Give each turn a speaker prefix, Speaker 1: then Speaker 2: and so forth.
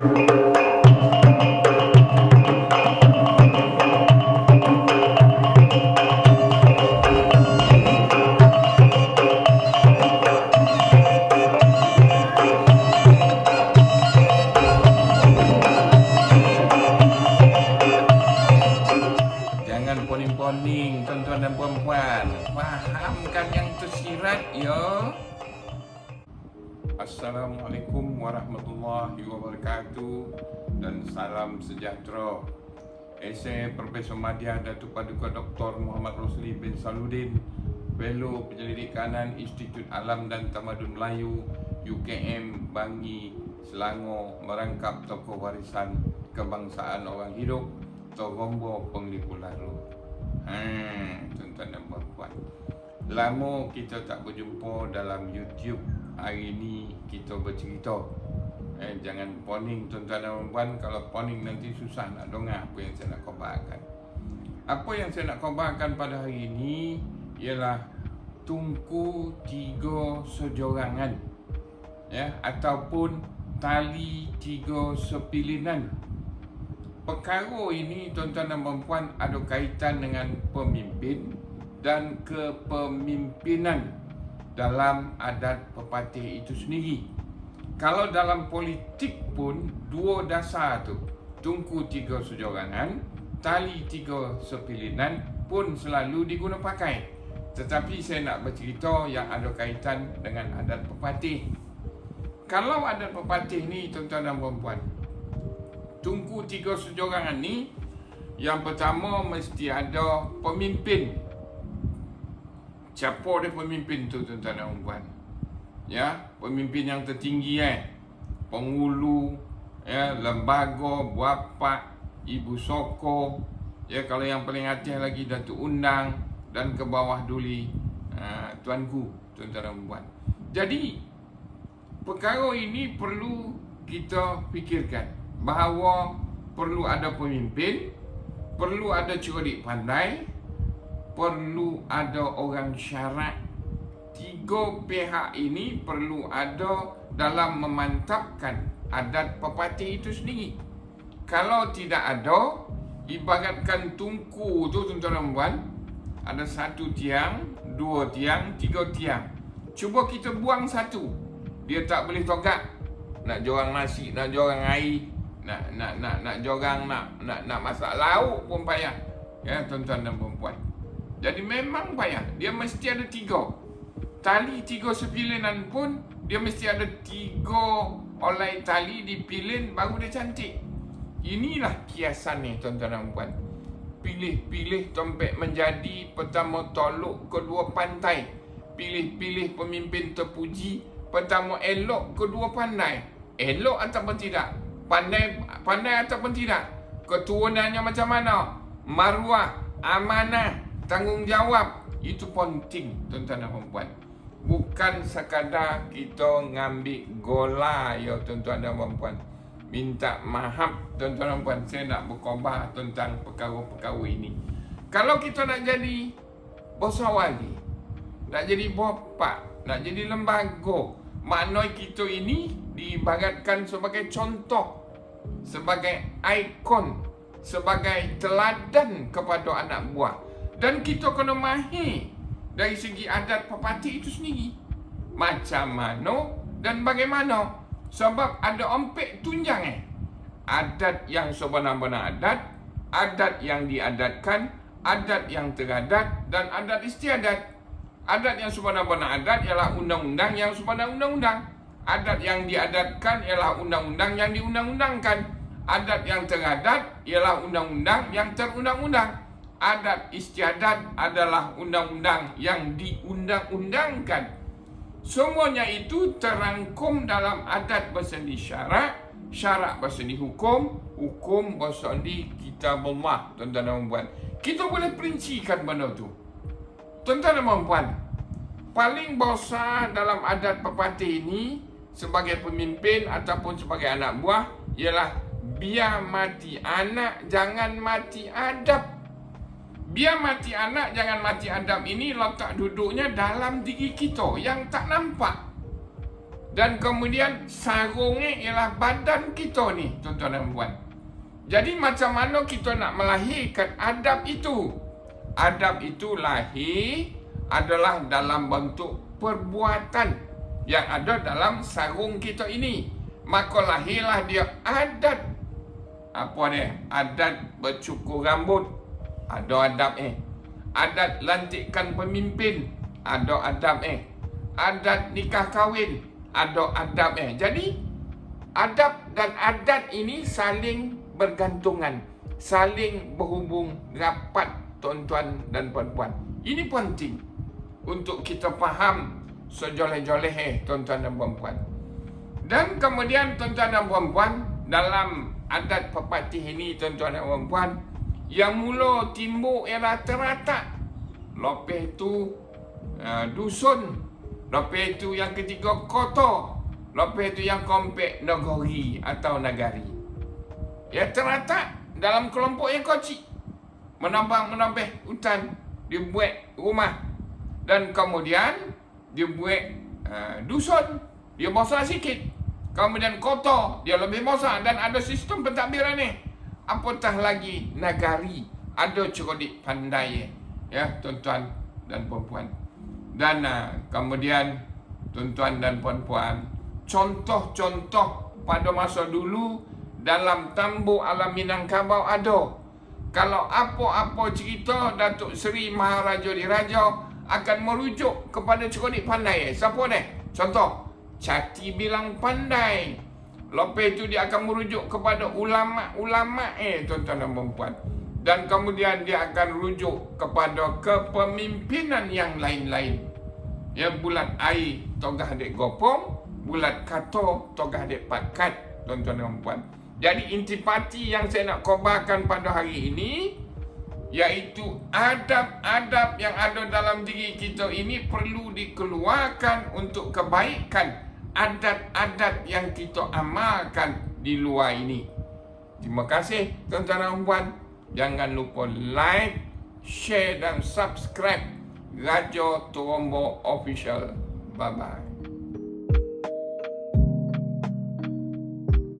Speaker 1: Jangan poning-poning, tuan-tuan dan puan-puan. Fahamkan yang tersirat, ya. Assalamualaikum warahmatullahi wabarakatuh dan salam sejahtera. Saya Profesor Madya Datuk Paduka Dr. Muhammad Rosli bin Saluddin, Fellow Penyelidikan Institut Alam dan Tamadun Melayu UKM Bangi, Selangor, merangkap tokoh warisan kebangsaan orang hidup Togombo Penglipu Laru. Tuan-tuan dan puan-puan, lama kita tak berjumpa dalam YouTube. Hari ini kita bercerita. Jangan poning tuan-tuan dan puan-puan. Kalau poning nanti susah nak dengar apa yang saya nak khabarkan. Apa yang saya nak khabarkan pada hari ini ialah Tunku Tiga Sejorangan, ataupun Tali Tiga Sepilinan. Perkara ini tuan-tuan dan puan-puan ada kaitan dengan pemimpin dan kepemimpinan dalam adat pepatih itu sendiri. Kalau dalam politik pun dua dasar tu, Tunku Tiga Sejorangan, Tali Tiga Sepilinan pun selalu diguna pakai. Tetapi saya nak bercerita yang ada kaitan dengan adat pepatih. Kalau adat pepatih ni tuan-tuan dan puan-puan, Tunku Tiga Sejorangan ni, yang pertama mesti ada pemimpin. Siapa dia pemimpin tu tuan-tuan dan puan-puan? Pemimpin yang tertinggi, penghulu, lembaga, buapak, ibu soko, kalau yang paling atas lagi Datuk Undang, dan ke bawah duli tuanku, tuan-tuan dan puan. Jadi perkara ini perlu kita fikirkan, bahawa perlu ada pemimpin, perlu ada cerdik pandai, perlu ada orang syarat. Tiga pihak ini perlu ada dalam memantapkan adat pepatih itu sendiri. Kalau tidak ada, ibaratkan tungku tu tuan-tuan dan puan, ada satu tiang, dua tiang, tiga tiang. Cuba kita buang satu, dia tak boleh togak. Nak jorang nasi, nak jorang air, nak jorang nak masak lauk pun payah. Tuan-tuan dan puan-puan. Jadi memang payah. Dia mesti ada tiga. Tali tiga sepilinan pun dia mesti ada tiga olai tali dipilin baru dia cantik. Inilah kiasan ni tuan-tuan dan puan. Pilih-pilih tompek menjadi, pertama tolok kedua pantai. Pilih-pilih pemimpin terpuji, pertama elok kedua pandai. Elok ataupun tidak, pandai ataupun tidak, keturunannya macam mana, maruah, amanah, tanggungjawab, itu penting tuan-tuan dan puan. Bukan sekadar kita ngambil gola, ya tuan-tuan dan puan. Minta maaf tuan-tuan dan puan, saya nak berkhabar tentang perkara-perkara ini. Kalau kita nak jadi bosar wali, nak jadi bapak, nak jadi lembaga, maknanya kita ini diibaratkan sebagai contoh, sebagai ikon, sebagai teladan kepada anak buah. Dan kita kena mahir dari segi adat pepatih itu sendiri, macam mana dan bagaimana. Sebab ada ompek tunjang, adat yang sebenar-benar adat, adat yang diadatkan, adat yang teradat, dan adat istiadat. Adat yang sebenar-benar adat ialah undang-undang yang sebenar undang-undang. Adat yang diadatkan ialah undang-undang yang diundang-undangkan. Adat yang teradat ialah undang-undang yang terundang-undang. Adat istiadat adalah undang-undang yang diundang-undangkan. Semuanya itu terangkum dalam adat bersendi syarak, syarak bersendi hukum, hukum bersendi kitabullah. Tuan-tuan dan puan, kita boleh perincikan benda tu. Tuan-tuan dan puan, paling besar dalam adat pepatih ini sebagai pemimpin ataupun sebagai anak buah ialah biar mati anak, jangan mati adab. Biar mati anak, jangan mati adab ini letak duduknya dalam diri kita yang tak nampak. Dan kemudian sarungnya ialah badan kita ni, tuan-tuan dan puan. Jadi macam mana kita nak melahirkan adab itu? Adab itu lahir adalah dalam bentuk perbuatan yang ada dalam sarung kita ini. Maka lahirlah dia adat. Apa dia? Adat bercukur rambut, ada adab Adat lantikkan pemimpin, ada adab Adat nikah kahwin, ada adab Jadi adab dan adat ini saling bergantungan, saling berhubung rapat, tuan-tuan dan puan-puan. Ini penting untuk kita faham sejoleh-joleh, tuan-tuan dan puan-puan. Dan kemudian, tuan-tuan dan puan-puan, dalam adat pepatih ini, tuan-tuan dan puan-puan, yang mula timbul ialah teratak, lepas itu dusun, lepas itu yang ketiga kota, lepas itu yang keempat negeri atau nagari. Ya, teratak dalam kelompok yang kecil, menambah hutan, dia buat rumah, dan kemudian dia buat dusun, dia besar sikit, kemudian kota, dia lebih besar, dan ada sistem pentadbiran ni. Apatah lagi nagari, ada cerdik pandai, ya tuan-tuan dan puan-puan. Dan kemudian tuan-tuan dan puan-puan, contoh-contoh pada masa dulu dalam tambuk alam Minangkabau ada. Kalau apa-apa cerita Datuk Seri Maharaja Diraja akan merujuk kepada cerdik pandai. Siapa ni? Contoh, Cati bilang pandai. Lepas itu dia akan merujuk kepada ulama-ulama tuan-tuan dan puan-puan. Dan kemudian dia akan rujuk kepada kepemimpinan yang lain-lain. Ya, bulat air togah dek gopong, bulat kato togah dek pakat, tuan-tuan dan puan. Jadi intipati yang saya nak khabarkan pada hari ini, iaitu adab-adab yang ada dalam diri kita ini perlu dikeluarkan untuk kebaikan adat-adat yang kita amalkan di luar ini. Terima kasih tuan-tuan dan puan. Jangan lupa like, share dan subscribe Raja Terombo Official. Bye-bye.